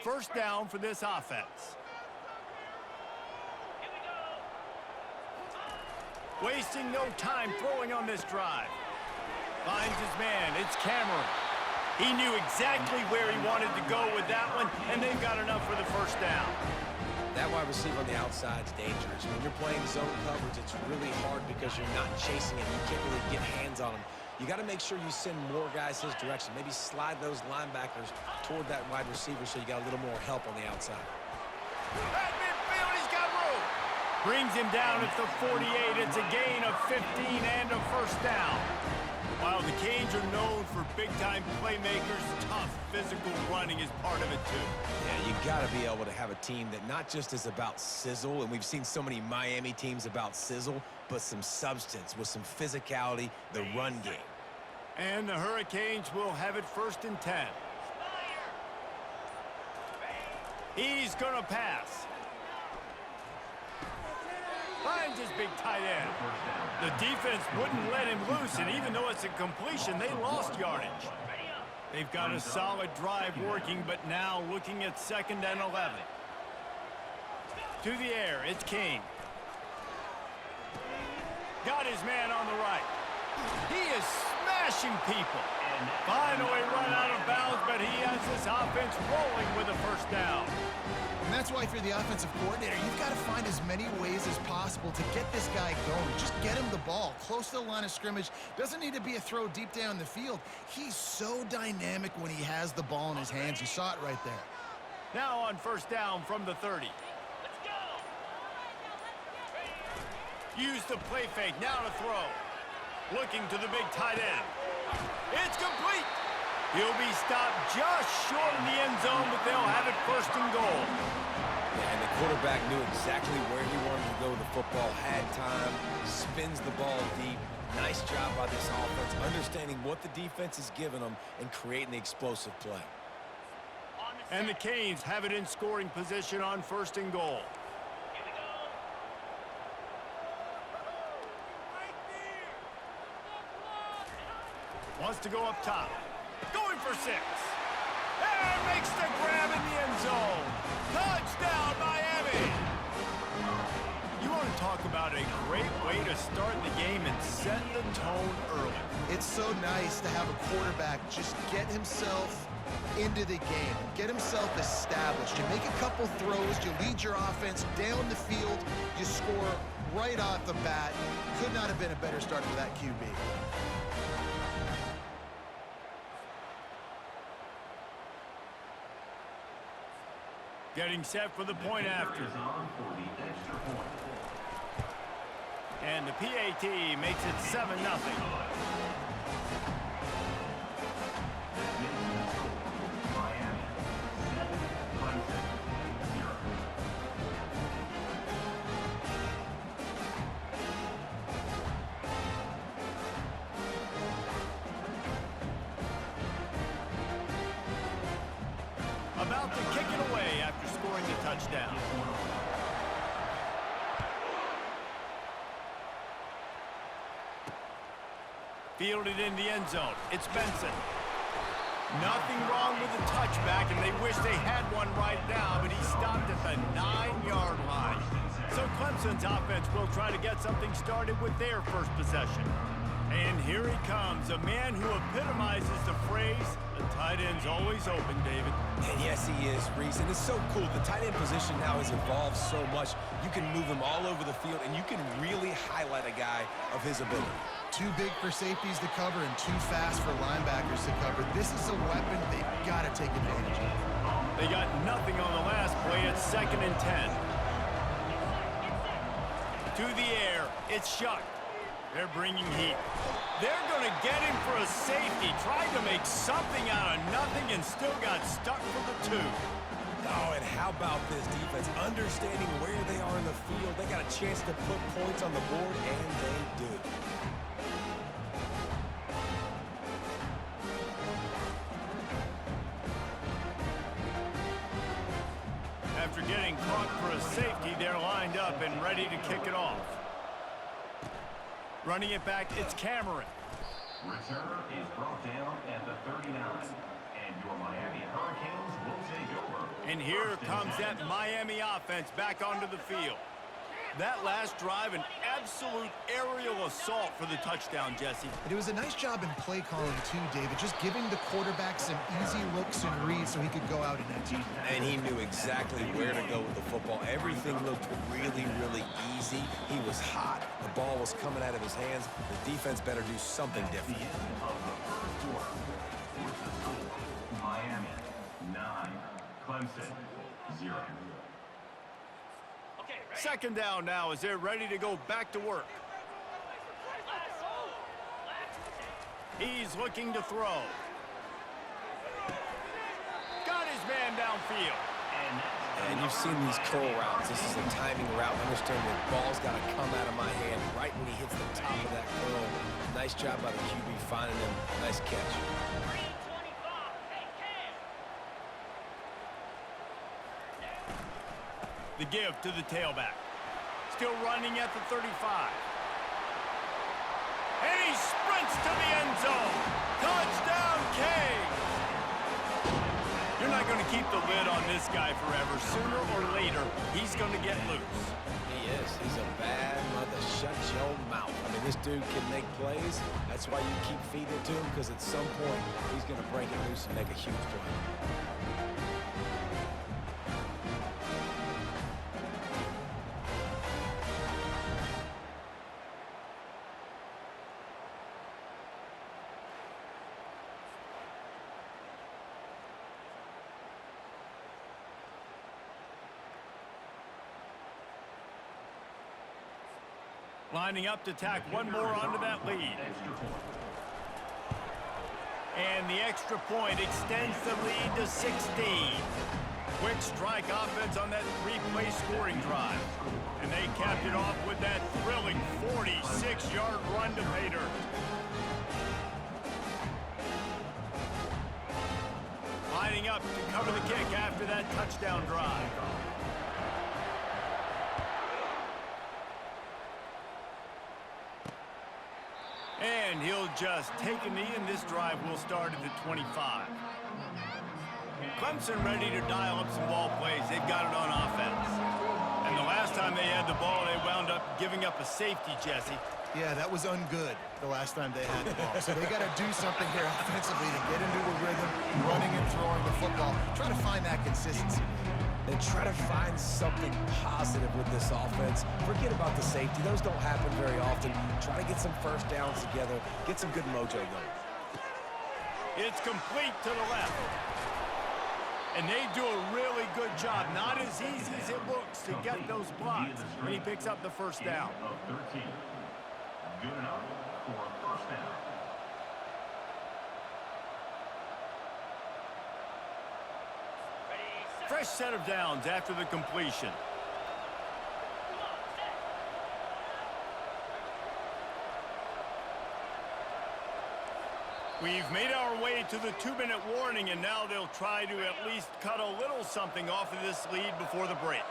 First down for this offense. Wasting no time throwing on this drive. Finds his man. It's Cameron. He knew exactly where he wanted to go with that one, and they've got enough for the first down. That wide receiver on the outside is dangerous. When you're playing zone coverage, it's really hard because you're not chasing him. You can't really get hands on him. You got to make sure you send more guys his direction. Maybe slide those linebackers toward that wide receiver so you got a little more help on the outside. At midfield, he's got room. Brings him down at the 48. It's a gain of 15 and a first down. While the Canes are known for big-time playmakers, tough physical running is part of it too. Yeah, you got to be able to have a team that not just is about sizzle, and we've seen so many Miami teams about sizzle, but some substance with some physicality, the run game. And the Hurricanes will have it 1st and 10. He's going to pass. Finds his big tight end. The defense wouldn't let him loose, and even though it's a completion, they lost yardage. They've got a solid drive working, but now looking at 2nd and 11. To the air, it's King. Got his man on the right. He is smashing people. Finally run out of bounds, but he has this offense rolling with a first down. And that's why if you're the offensive coordinator, you've got to find as many ways as possible to get this guy going. Just get him the ball close to the line of scrimmage. Doesn't need to be a throw deep down the field. He's so dynamic when he has the ball in his hands. You saw it right there. Now on 1st down from the 30. Use the play fake. Now to throw. Looking to the big tight end. It's complete. He'll be stopped just short of the end zone, but they'll have it 1st and goal. Yeah, and the quarterback knew exactly where he wanted to go with the football, had time, spins the ball deep. Nice job by this offense, understanding what the defense is giving them and creating the explosive play. And the Canes have it in scoring position on 1st and goal. Wants to go up top. Going for 6. And makes the grab in the end zone. Touchdown, Miami! You want to talk about a great way to start the game and set the tone early. It's so nice to have a quarterback just get himself into the game, get himself established. You make a couple throws, you lead your offense down the field, you score right off the bat. Could not have been a better start for that QB. Getting set for the point after. And the PAT makes it 7-0. About to kick it away after scoring the touchdown. Fielded in the end zone. It's Benson. Nothing wrong with the touchback, and they wish they had one right now, but he stopped at the 9-yard line. So Clemson's offense will try to get something started with their first possession. And here he comes, a man who epitomizes the phrase, the tight end's always open, David. And yes, he is, Reese. And it's so cool. The tight end position now has evolved so much. You can move him all over the field, and you can really highlight a guy of his ability. Too big for safeties to cover and too fast for linebackers to cover. This is a weapon they've got to take advantage of. They got nothing on the last play. It's 2nd and 10. To the air. It's Shuck. They're bringing heat. They're going to get him for a safety. Tried to make something out of nothing and still got stuck for the 2. Oh, and how about this defense? Understanding where they are in the field. They got a chance to put points on the board, and they do. After getting caught for a safety, they're lined up and ready to kick it off. Running it back, it's Cameron. Return is brought down at the 39, and your Miami Hurricanes will take over. And here comes that Miami offense back onto the field. That last drive, an absolute aerial assault for the touchdown, Jesse. But it was a nice job in play calling too, David, just giving the quarterback some easy looks and reads so he could go out and execute. And he knew exactly where to go with the football. Everything looked really, really easy. He was hot. The ball was coming out of his hands. The defense better do something different. Miami 9, Clemson 0. Second down now as they're ready to go back to work. He's looking to throw. Got his man downfield. And you've seen these curl routes. This is a timing route. Understand the ball's got to come out of my hand right when he hits the top of that curl. Nice job by the QB finding him. Nice catch. The give to the tailback. Still running at the 35. And he sprints to the end zone. Touchdown, Canes! You're not going to keep the lid on this guy forever. Sooner or later, he's going to get loose. He is. He's a bad mother. Shut your mouth. I mean, this dude can make plays. That's why you keep feeding it to him, because at some point, he's going to break it loose and make a huge play. Lining up to tack one more onto that lead. And the extra point extends the lead to 16. Quick strike offense on that three-play scoring drive. And they capped it off with that thrilling 46-yard run to pay dirt. Lining up to cover the kick after that touchdown drive. And he'll just take a knee, and this drive will start at the 25. Clemson ready to dial up some ball plays. They've got it on offense. And the last time they had the ball, they wound up giving up a safety, Jesse. Yeah, that was ungood the last time they had the ball. So they got to do something here offensively to get into a rhythm, running and throwing the football. Try to find that consistency. And try to find something positive with this offense. Forget about the safety. Those don't happen very often. Try to get some first downs together. Get some good mojo going. It's complete to the left. And they do a really good job. Not as easy as it looks to get those blocks. And he picks up the first down. Of 13. Good enough for a first down. Fresh set of downs after the completion. We've made our way to the 2-minute warning, and now they'll try to at least cut a little something off of this lead before the break.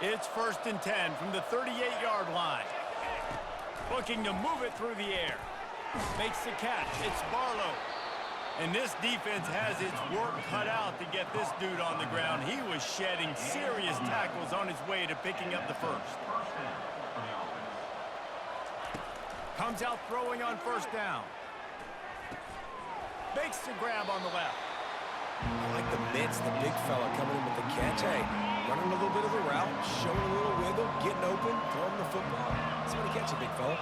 It's 1st and 10 from the 38-yard line. Looking to move it through the air. Makes the catch. It's Barlow. And this defense has its work cut out to get this dude on the ground. He was shedding serious tackles on his way to picking up the first. Comes out throwing on first down. Makes the grab on the left. I like the mitts, the big fella coming in with the catch. Hey, running a little bit of a route, showing a little wiggle, getting open, throwing the football. That's when he catches, big fella.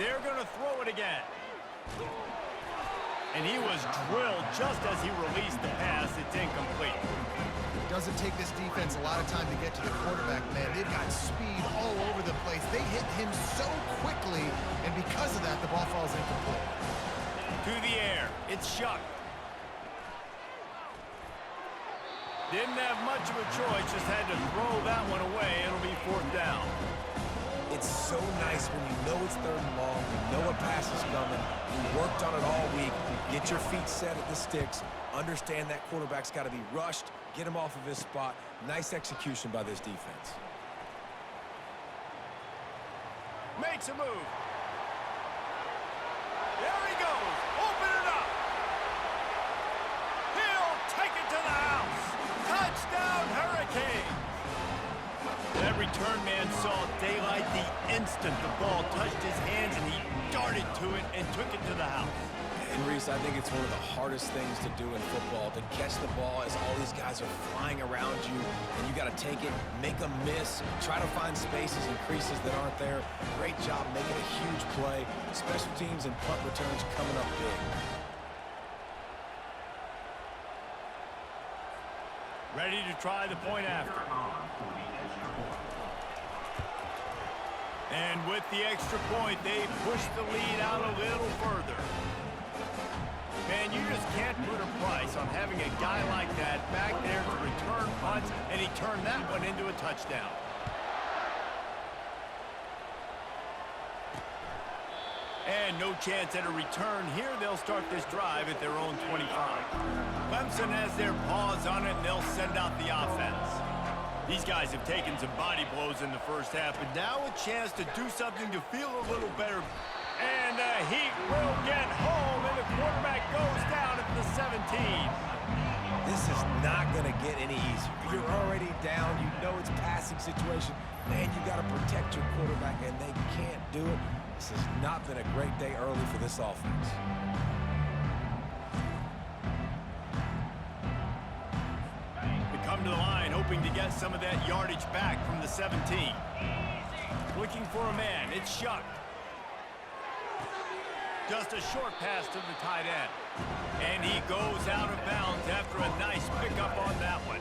They're going to throw it again. And he was drilled just as he released the pass. It's incomplete. Doesn't take this defense a lot of time to get to the quarterback, man. They've got speed all over the place. They hit him so quickly, and because of that, the ball falls incomplete. To the air. It's Shuck. Didn't have much of a choice, just had to throw that one away. It'll be 4th down. It's so nice when you know it's 3rd and long, you know a pass is coming, you worked on it all week, get your feet set at the sticks, understand that quarterback's got to be rushed, get him off of his spot. Nice execution by this defense. Makes a move. There he goes. Open it up. He'll take it to the house. return man saw daylight the instant the ball touched his hands, and he darted to it and took it to the house. And Reese, I think it's one of the hardest things to do in football, to catch the ball as all these guys are flying around you, and you got to take it, make a miss, try to find spaces and creases that aren't there. Great job making a huge play. Special teams and punt returns coming up big. Ready to try the point after. And with the extra point, they push the lead out a little further. Man, you just can't put a price on having a guy like that back there to return punts, and he turned that one into a touchdown. And no chance at a return here. They'll start this drive at their own 25. Clemson has their paws on it, and they'll send out the offense. These guys have taken some body blows in the first half, but now a chance to do something to feel a little better. And the Heat will get home, and the quarterback goes down at the 17. This is not going to get any easier. You're already down. You know it's a passing situation. Man, you got to protect your quarterback, and they can't do it. This has not been a great day early for this offense. They come to the line, hoping to get some of that yardage back from the 17. Looking for a man. It's Shuck. Just a short pass to the tight end. And he goes out of bounds after a nice pickup on that one.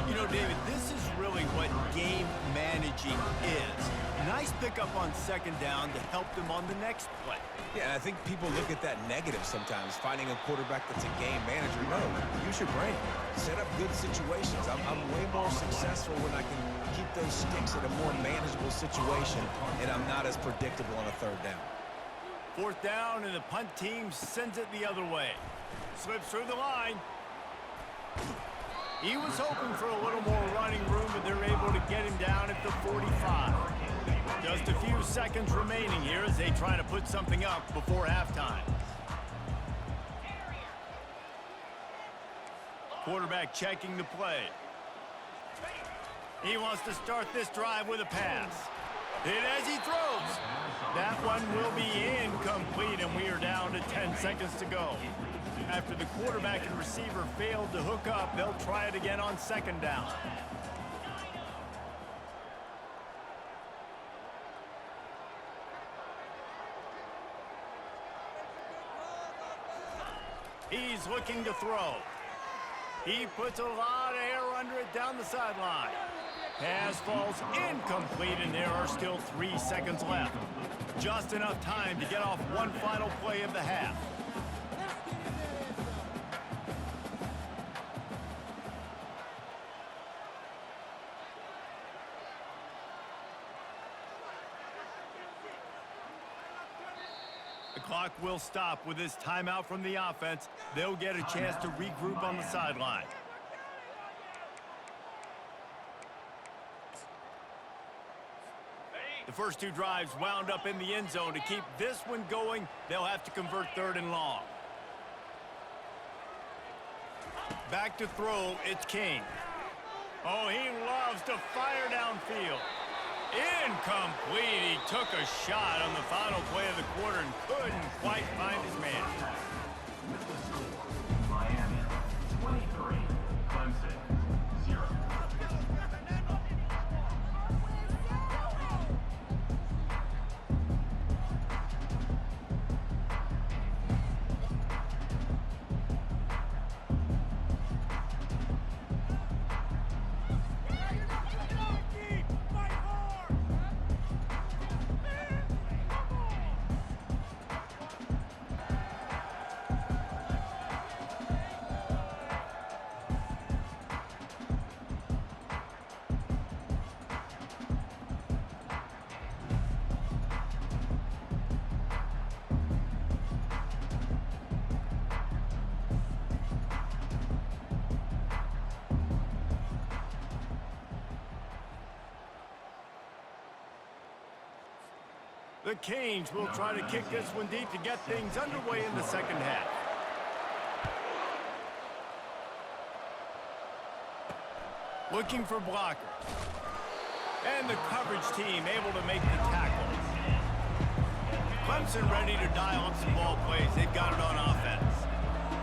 You know, David, this is really what game managing is. Nice pickup on second down to help them on the next play. Yeah, and I think people look at that negative sometimes, finding a quarterback that's a game manager. No, use your brain. Set up good situations. I'm way more successful when I can keep those sticks in a more manageable situation, and I'm not as predictable on a third down. Fourth down, and the punt team sends it the other way. Slips through the line. He was hoping for a little more running room, but they're able to get him down at the 45. Just a few seconds remaining here as they try to put something up before halftime. Quarterback checking the play. He wants to start this drive with a pass. And as he throws, that one will be incomplete, and we are down to 10 seconds to go. After the quarterback and receiver failed to hook up, they'll try it again on second down. He's looking to throw. He puts a lot of air under it down the sideline. Pass falls incomplete, and there are still 3 seconds left. Just enough time to get off one final play of the half. The clock will stop with this timeout from the offense. They'll get a chance to regroup on the sideline. The first two drives wound up in the end zone. To keep this one going, they'll have to convert third and long. Back to throw, it's King. Oh, he loves to fire downfield. Incomplete. He took a shot on the final play of the quarter and couldn't quite find his man. Miami, 23, Clemson, 0. The Canes will try to kick this one deep to get things underway in the second half. Looking for blockers. And the coverage team able to make the tackle. Clemson ready to dial up some ball plays. They've got it on offense.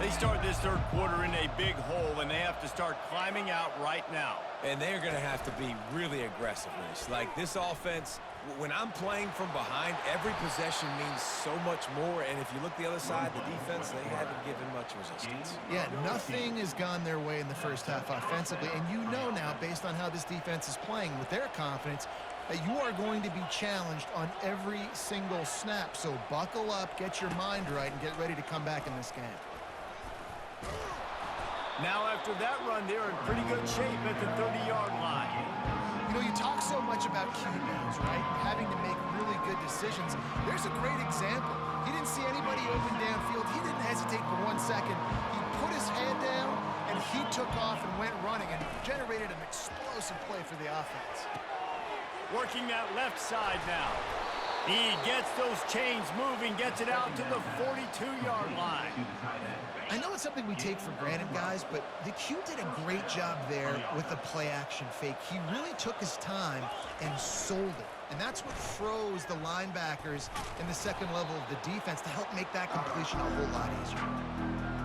They start this third quarter in a big hole, and they have to start climbing out right now. And they're going to have to be really aggressive, Rich. Like, this offense, when I'm playing from behind, every possession means so much more. And if you look the other side, the defense, they haven't given much resistance. Yeah, nothing has gone their way in the first half offensively. And you know now, based on how this defense is playing with their confidence, that you are going to be challenged on every single snap. So buckle up, get your mind right, and get ready to come back in this game. Now after that run, they're in pretty good shape at the 30-yard line. You know, you talk so much about QBs, right? Having to make really good decisions. There's a great example. He didn't see anybody open downfield. He didn't hesitate for 1 second. He put his head down, and he took off and went running and generated an explosive play for the offense. Working that left side now. He gets those chains moving, gets it out to the 42-yard line. I know it's something we take for granted, guys, but the Q did a great job there with the play-action fake. He really took his time and sold it. And that's what froze the linebackers in the second level of the defense to help make that completion a whole lot easier.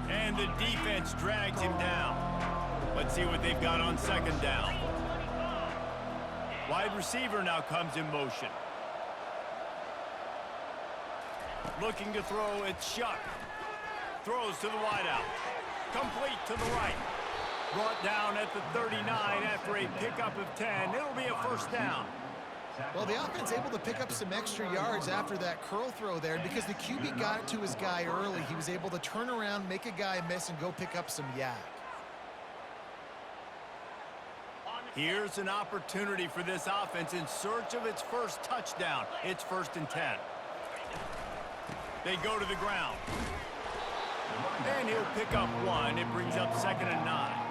And the defense drags him down. Let's see what they've got on second down. Wide receiver now comes in motion. Looking to throw, it's Shuck. Throws to the wideout. Complete to the right. Brought down at the 39 after a pickup of 10. It'll be a first down. Well, the offense able to pick up some extra yards after that curl throw there. And because the QB got it to his guy early, he was able to turn around, make a guy miss, and go pick up some yak. Here's an opportunity for this offense in search of its first touchdown. It's 1st and 10. They go to the ground. And he'll pick up 1. It brings up 2nd and 9.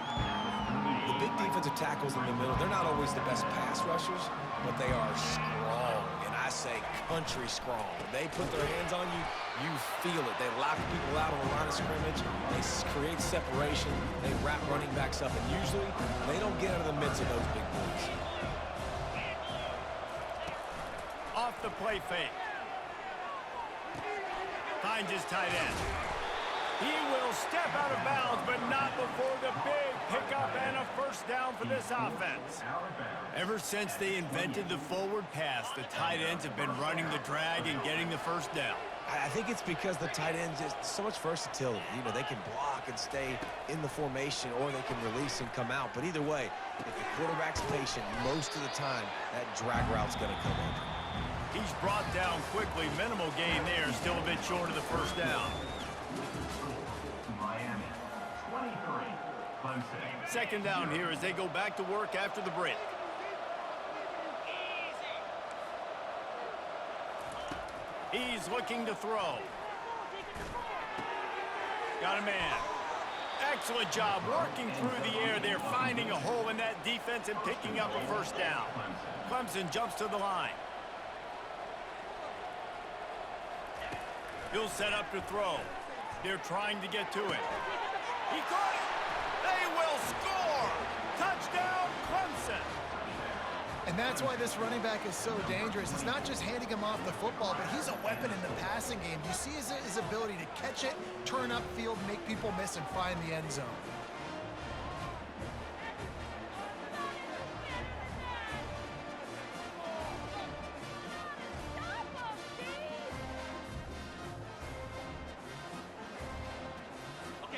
The big defensive tackles in the middle, they're not always the best pass rushers, but they are strong, and I say country strong. They put their hands on you, you feel it. They lock people out on the line of scrimmage. They create separation. They wrap running backs up, and usually they don't get out of the midst of those big boys. Off the play fake. Finds his tight end. He will step out of bounds, but not before the big pickup and a first down for this offense. Ever since they invented the forward pass, the tight ends have been running the drag and getting the first down. I think it's because the tight ends just so much versatility. You know, they can block and stay in the formation, or they can release and come out. But either way, if the quarterback's patient, most of the time, that drag route's going to come open. He's brought down quickly. Minimal gain there. Still a bit short of the first down. Miami, 23, Clemson. Second down here as they go back to work after the break. He's looking to throw. Got a man. Excellent job working through the air there, finding a hole in that defense and picking up a first down. Clemson jumps to the line. He'll set up to throw. They're trying to get to it. He caught it. They will score. Touchdown, Clemson. And that's why this running back is so dangerous. It's not just handing him off the football, but he's a weapon in the passing game. You see his ability to catch it, turn upfield, make people miss, and find the end zone.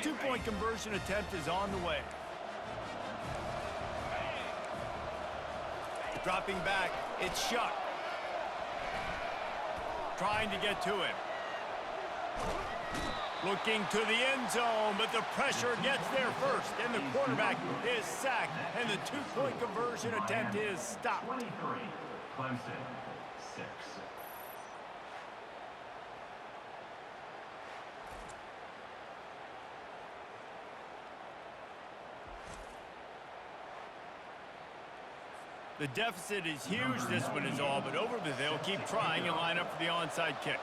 Two-point conversion attempt is on the way. Dropping back, it's Shuck. Trying to get to him. Looking to the end zone, but the pressure gets there first, and the quarterback is sacked, and the two-point conversion attempt is stopped. 23, Clemson, 6. The deficit is huge. This one is all but over, but they'll keep trying and line up for the onside kick.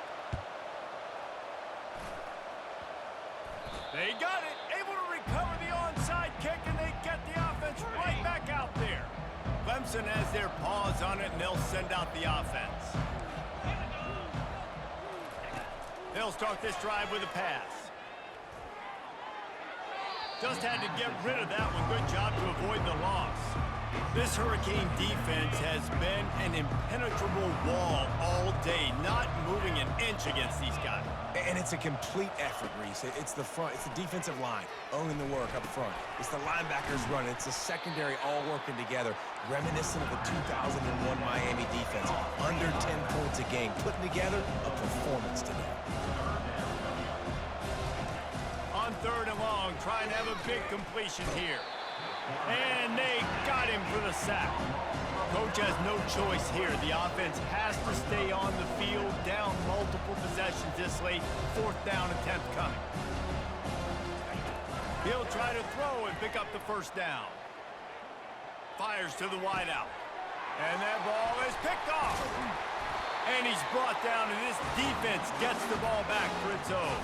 They got it. Able to recover the onside kick, and they get the offense right back out there. Clemson Wilson has their paws on it, and they'll send out the offense. They'll start this drive with a pass. Just had to get rid of that one. Good job to avoid the loss. This Hurricane defense has been an impenetrable wall all day, not moving an inch against these guys. And it's a complete effort, Reese. It's the front, it's the defensive line owning the work up front. It's the linebackers running. It's the secondary all working together, reminiscent of the 2001 Miami defense. Under 10 points a game, putting together a performance today. On 3rd and long, trying to have a big completion here. And they got him for the sack. Coach has no choice here. The offense has to stay on the field, down multiple possessions this late. 4th down attempt coming. He'll try to throw and pick up the 1st down. Fires to the wideout. And that ball is picked off. And he's brought down, and this defense gets the ball back for its own.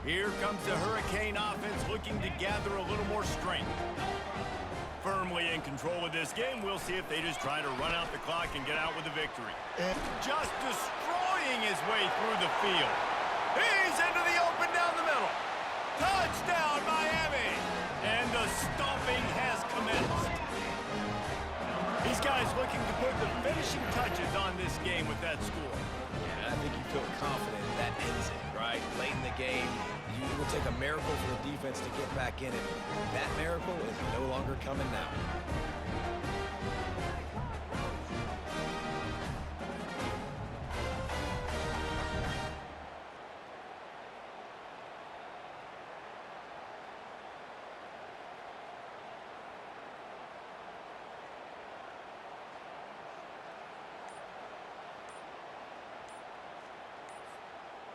Here comes the Hurricane offense looking to gather a little more strength. Firmly in control of this game. We'll see if they just try to run out the clock and get out with a victory. Just destroying his way through the field. He's into the open down the middle. Touchdown, Miami! And the stomping has commenced. These guys looking to put the finishing touches on this game with that score. Yeah, I think you feel confident that ends it, right? Late in the game, it will take a miracle for the defense to get back in it. That miracle is no longer coming now.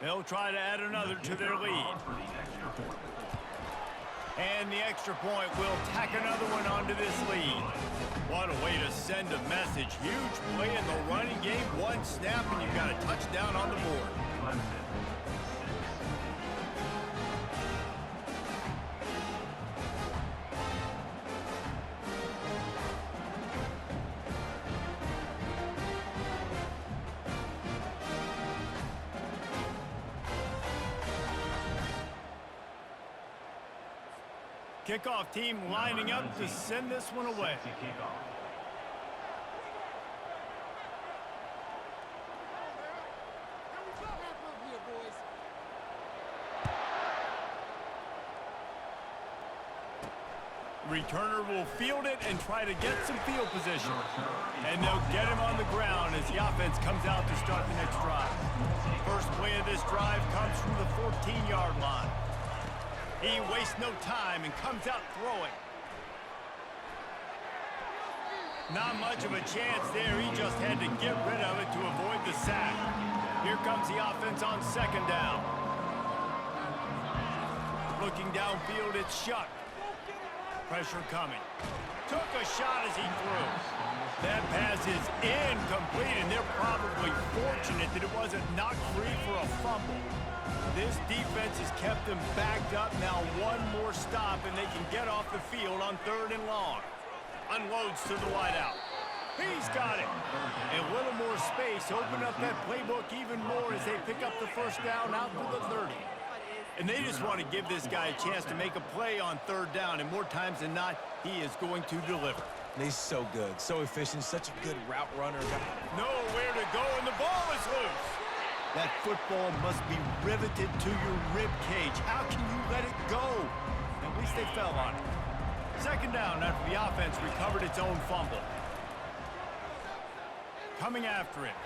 They'll try to add another to their lead. And the extra point will tack another one onto this lead. What a way to send a message. Huge play in the running game. One snap and you've got a touchdown on the board. Kickoff team lining up to send this one away. Returner will field it and try to get some field position. And they'll get him on the ground as the offense comes out to start the next drive. First play of this drive comes from the 14-yard line. He wastes no time and comes out throwing. Not much of a chance there. He just had to get rid of it to avoid the sack. Here comes the offense on 2nd down. Looking downfield, it's Shuck. Pressure coming. Took a shot as he threw. That pass is incomplete, and they're probably fortunate that it wasn't knocked free for a fumble. This defense has kept them backed up. Now one more stop, and they can get off the field on 3rd and long. Unloads to the wideout. He's got it. A little more space. Open up that playbook even more as they pick up the 1st down out to the 30. And they just want to give this guy a chance to make a play on 3rd down, and more times than not, he is going to deliver. And he's so good, so efficient, such a good route runner. Nowhere to go, and the ball is loose. That football must be riveted to your rib cage. How can you let it go? At least they fell on it. 2nd down after the offense recovered its own fumble. Coming after it.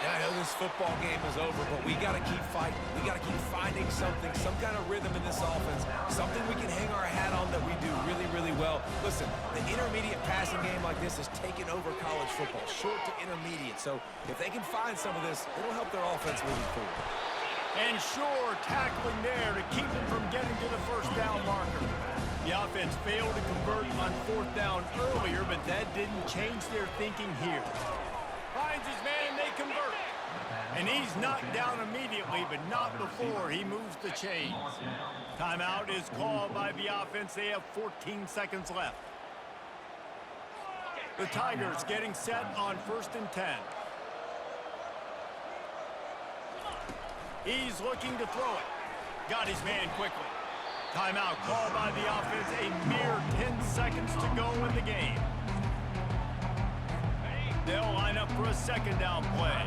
Yeah, I know this football game is over, but we got to keep fighting. We got to keep finding something, some kind of rhythm in this offense, something we can hang our hat on that we do really, really well. Listen, the intermediate passing game like this has taken over college football, short to intermediate. So if they can find some of this, it'll help their offense moving forward. And sure, tackling there to keep him from getting to the 1st down marker. The offense failed to convert on 4th down earlier, but that didn't change their thinking here. Finds his man, they convert. And he's knocked down immediately, but not before he moves the chains. Timeout is called by the offense. They have 14 seconds left. The Tigers getting set on 1st and 10. He's looking to throw it. Got his man quickly. Timeout called by the offense. A mere 10 seconds to go in the game. They'll line up for a 2nd down play.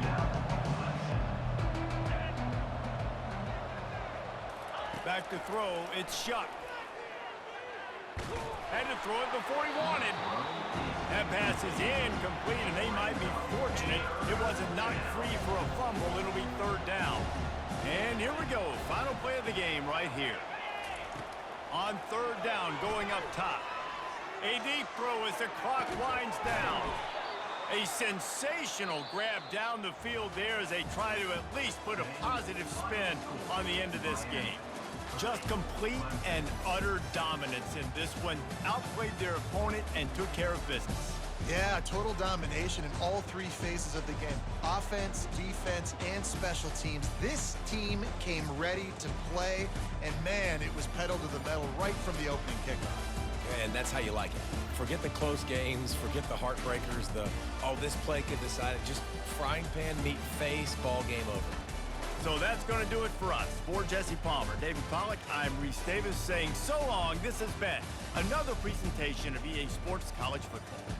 Back to throw. It's Shuck. Had to throw it before he wanted. That pass is incomplete, and they might be fortunate it wasn't knocked free for a fumble. It'll be 3rd down. And here we go. Final play of the game right here. On 3rd down, going up top. A deep throw as the clock winds down. A sensational grab down the field there as they try to at least put a positive spin on the end of this game. Just complete and utter dominance in this one. Outplayed their opponent and took care of business. Yeah, total domination in all 3 phases of the game. Offense, defense, and special teams. This team came ready to play, and man, it was pedal to the metal right from the opening kickoff. And that's how you like it. Forget the close games, forget the heartbreakers, oh, this play could decide it. Just frying pan, meet face, ball game over. So that's going to do it for us. For Jesse Palmer, David Pollack, I'm Reese Davis saying so long. This has been another presentation of EA Sports College Football.